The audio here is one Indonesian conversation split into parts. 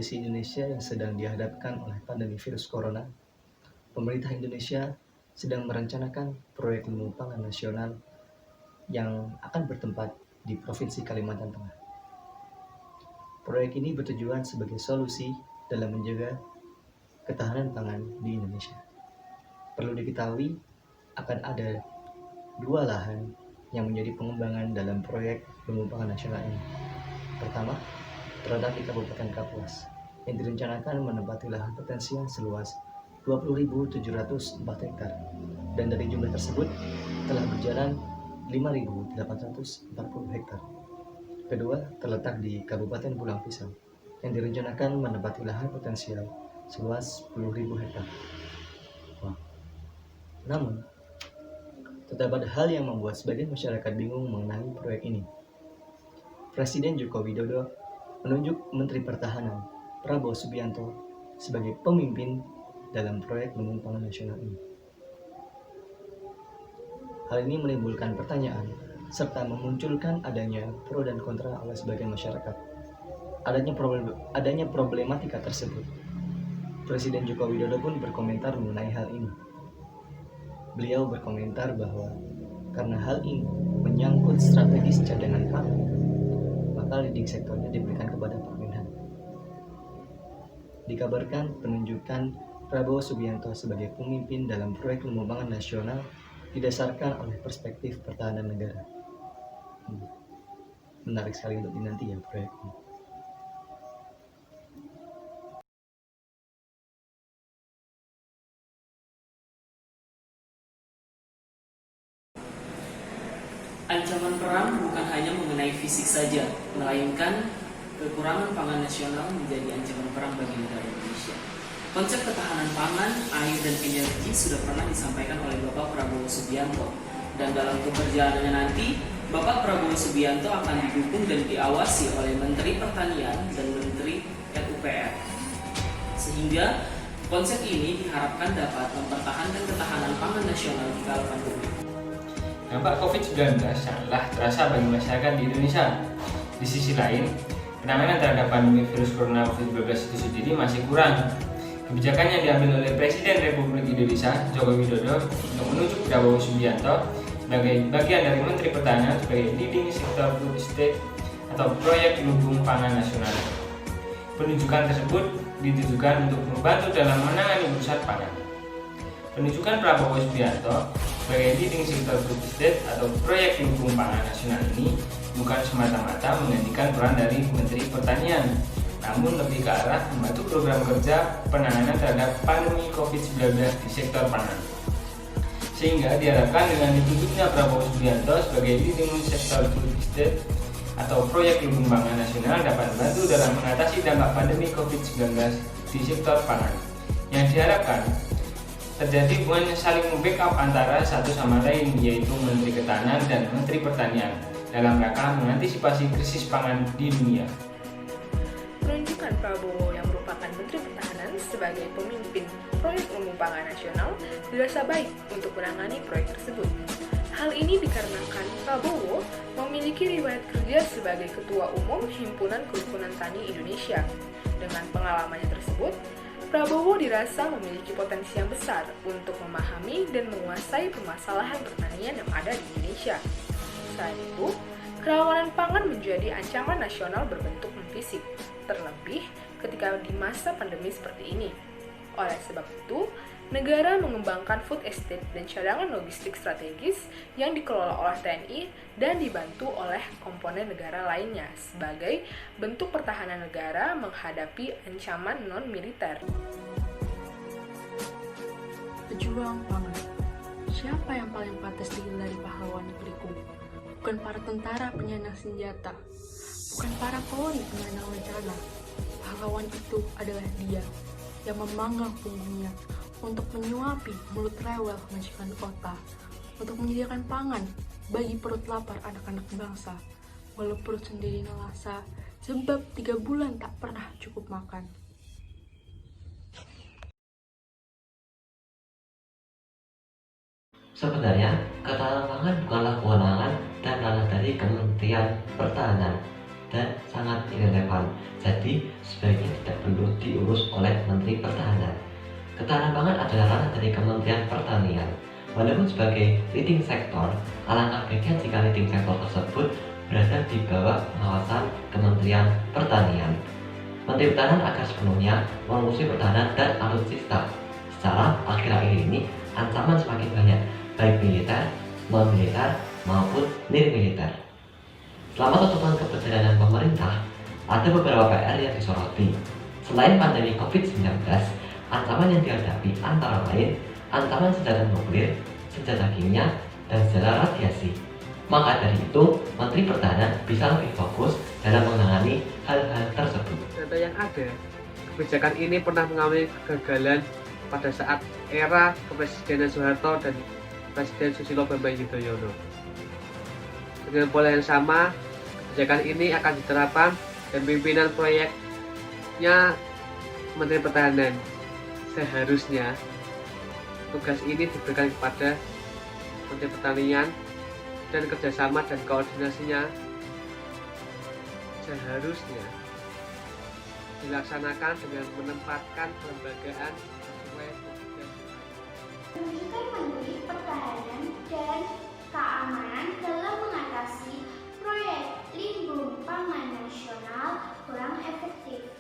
kondisi Indonesia yang sedang dihadapkan oleh pandemi virus corona, pemerintah Indonesia sedang merencanakan proyek lumbung pangan nasional yang akan bertempat di Provinsi Kalimantan Tengah. Proyek ini bertujuan sebagai solusi dalam menjaga ketahanan pangan di Indonesia. Perlu diketahui, akan ada 2 lahan yang menjadi pengembangan dalam proyek lumbung pangan nasional ini. Pertama, terletak di Kabupaten Kapuas, yang direncanakan menempati lahan potensial seluas 20.704 hektar, dan dari jumlah tersebut telah berjalan 5.840 hektar. Kedua, terletak di Kabupaten Pulang Pisau, yang direncanakan menempati lahan potensial seluas 10.000 hektar. Namun, terdapat hal yang membuat sebagian masyarakat bingung mengenai proyek ini. Presiden Joko Widodo menunjuk Menteri Pertahanan Prabowo Subianto sebagai pemimpin dalam proyek lumbung pangan nasional ini. Hal ini menimbulkan pertanyaan serta memunculkan adanya pro dan kontra oleh sebagian masyarakat. Adanya problematika tersebut. Presiden Joko Widodo pun berkomentar mengenai hal ini. Beliau berkomentar bahwa karena hal ini menyangkut strategis cadangan pangan, maka leading sektornya diberikan kepada Permenhan. Dikabarkan penunjukan Prabowo Subianto sebagai pemimpin dalam proyek lumbung pangan nasional didasarkan oleh perspektif pertahanan negara. Menarik sekali untuk dinanti ya proyek ini. Ancaman perang bukan hanya mengenai fisik saja, melainkan kekurangan pangan nasional menjadi ancaman perang bagi negara Indonesia. Konsep ketahanan pangan, air, dan energi sudah pernah disampaikan oleh Bapak Prabowo Subianto, dan dalam keberjalanannya nanti, Bapak Prabowo Subianto akan didukung dan diawasi oleh Menteri Pertanian dan Menteri PUPR. Sehingga konsep ini diharapkan dapat mempertahankan ketahanan pangan nasional di kala pandemi. Dampak COVID-19 sangatlah terasa bagi masyarakat di Indonesia. Di sisi lain, penanganan terhadap pandemi virus corona COVID-19 itu sendiri masih kurang. Kebijakan yang diambil oleh Presiden Republik Indonesia, Joko Widodo, untuk menunjuk Prabowo Subianto sebagai bagian dari Menteri Pertahanan sebagai leading sektor food estate atau proyek lumbung pangan nasional. Penunjukan tersebut ditujukan untuk membantu dalam menangani urusan pangan. Penunjukan Prabowo Subianto sebagai leading sektor food estate atau proyek lumbung pangan nasional ini bukan semata-mata menggantikan peran dari Menteri Pertanian, namun lebih ke arah membantu program kerja penanganan terhadap pandemi COVID-19 di sektor pangan. Sehingga diharapkan dengan ditunjuknya Prabowo Subianto sebagai leading sektor food estate atau proyek lumbung pangan nasional dapat membantu dalam mengatasi dampak pandemi COVID-19 di sektor pangan. Yang diharapkan terjadi hubungan saling membackup antara satu sama lain, yaitu Menteri Ketahanan dan Menteri Pertanian dalam rangka mengantisipasi krisis pangan di dunia. Penunjukan Prabowo yang merupakan Menteri Pertahanan sebagai pemimpin proyek lumbung pangan nasional dirasa baik untuk menangani proyek tersebut. Hal ini dikarenakan Prabowo memiliki riwayat kerja sebagai Ketua Umum Himpunan Kerukunan Tani Indonesia. Dengan pengalamannya tersebut, Prabowo dirasa memiliki potensi yang besar untuk memahami dan menguasai permasalahan pertanian yang ada di Indonesia. Selain itu, kerawanan pangan menjadi ancaman nasional berbentuk non-fisik, terlebih ketika di masa pandemi seperti ini. Oleh sebab itu, negara mengembangkan food estate dan cadangan logistik strategis yang dikelola oleh TNI dan dibantu oleh komponen negara lainnya sebagai bentuk pertahanan negara menghadapi ancaman non-militer. Pejuang pangan. Siapa yang paling pantas digelari pahlawan negeriku? Bukan para tentara penyandang senjata, bukan para polri penyandang rencana. Pahlawan itu adalah dia yang memanggang punggungnya untuk menyuapi mulut rewel majikan kota, untuk menyediakan pangan bagi perut lapar anak-anak bangsa, walau perut sendiri nelasa, sebab 3 bulan tak pernah cukup makan. Sebenarnya, ketahanan pangan bukanlah kewenangan dan ranah dari Kementerian Pertahanan, dan sangat irrelevan. Jadi sebaiknya tidak perlu diurus oleh Menteri Pertahanan. Ketahanan pangan adalah ranah dari Kementerian Pertanian. Walaupun sebagai leading sektor, alangkah baiknya jika leading sektor tersebut berada di bawah pengawasan Kementerian Pertanian. Menteri Pertahanan akan sepenuhnya mengurusi pertahanan dan alutsista. Secara akhir-akhir ini, ancaman semakin banyak, baik militer, non-militer, maupun nir-militer. Selama 1 tahun keberjalanan pemerintah, ada beberapa PR yang disoroti. Selain pandemi COVID-19, ancaman yang dihadapi antara lain ancaman senjata nuklir, senjata kimia, dan senjata radiasi. Maka dari itu, Menteri Pertahanan bisa lebih fokus dalam menangani hal-hal tersebut. Data yang ada, kebijakan ini pernah mengalami kegagalan pada saat era Kepresidenan Soeharto dan Presiden Susilo Bambang Yudhoyono. Dengan pola yang sama, kebijakan ini akan diterapkan dan pimpinan proyeknya Menteri Pertahanan. Seharusnya tugas ini diberikan kepada Menteri Pertanian dan kerjasama dan koordinasinya seharusnya dilaksanakan dengan menempatkan kelembagaan sesuai tugas. Menunjukkan Menteri Pertahanan dan Keamanan dalam mengatasi proyek Lumbung Pangan Nasional kurang efektif.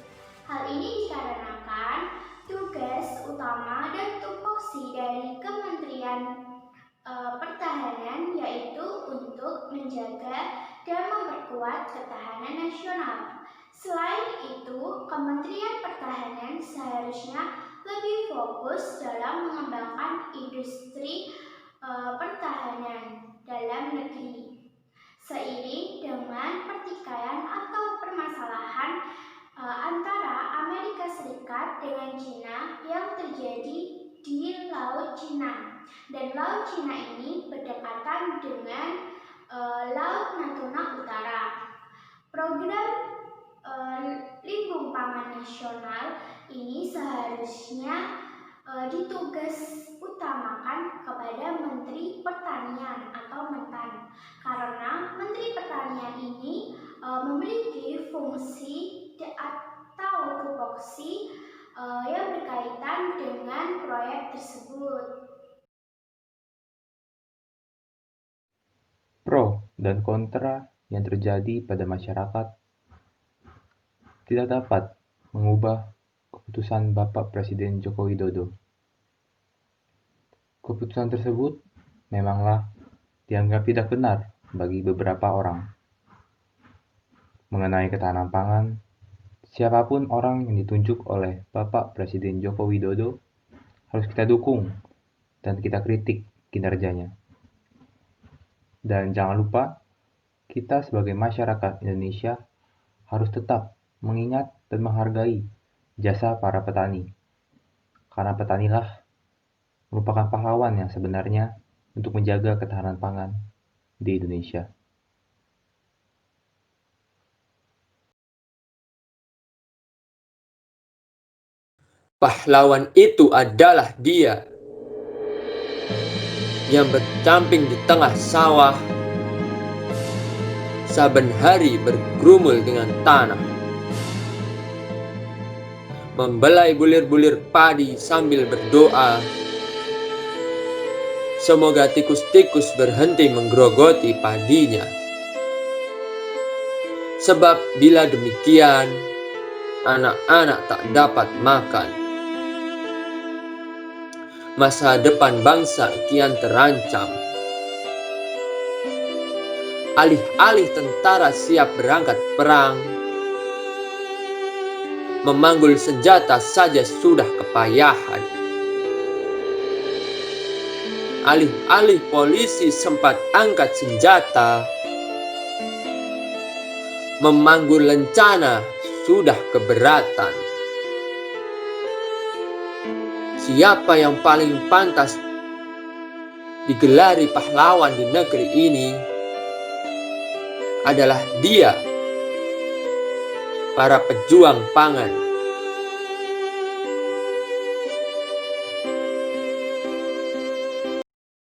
Hal ini dikarenakan tugas utama dan tupoksi dari Kementerian Pertahanan yaitu untuk menjaga dan memperkuat ketahanan nasional. Selain itu, Kementerian Pertahanan seharusnya lebih fokus dalam mengembangkan industri pertahanan dalam negeri. Seiring dengan pertikaian atau permasalahan antara Amerika Serikat dengan Cina yang terjadi di Laut Cina, dan Laut Cina ini berdekatan dengan Laut Natuna Utara. Program Lumbung Pangan Nasional ini seharusnya ditugas utamakan kepada Menteri Pertanian atau Mentan, karena Menteri Pertanian ini memiliki fungsi atau tupoksi yang berkaitan dengan proyek tersebut. Pro dan kontra yang terjadi pada masyarakat tidak dapat mengubah keputusan Bapak Presiden Joko Widodo. Keputusan tersebut memanglah dianggap tidak benar bagi beberapa orang. Mengenai ketahanan pangan, siapapun orang yang ditunjuk oleh Bapak Presiden Joko Widodo harus kita dukung dan kita kritik kinerjanya. Dan jangan lupa, kita sebagai masyarakat Indonesia harus tetap mengingat dan menghargai jasa para petani. Karena petanilah merupakan pahlawan yang sebenarnya untuk menjaga ketahanan pangan di Indonesia. Pahlawan itu adalah dia yang bercamping di tengah sawah, saben hari bergumul dengan tanah, membelai bulir-bulir padi sambil berdoa, semoga tikus-tikus berhenti menggerogoti padinya. Sebab bila demikian, anak-anak tak dapat makan. Masa depan bangsa kian terancam. Alih-alih tentara siap berangkat perang, memanggul senjata saja sudah kepayahan. Alih-alih polisi sempat angkat senjata, memanggul lencana sudah keberatan. Siapa yang paling pantas digelari pahlawan di negeri ini adalah dia, para pejuang pangan.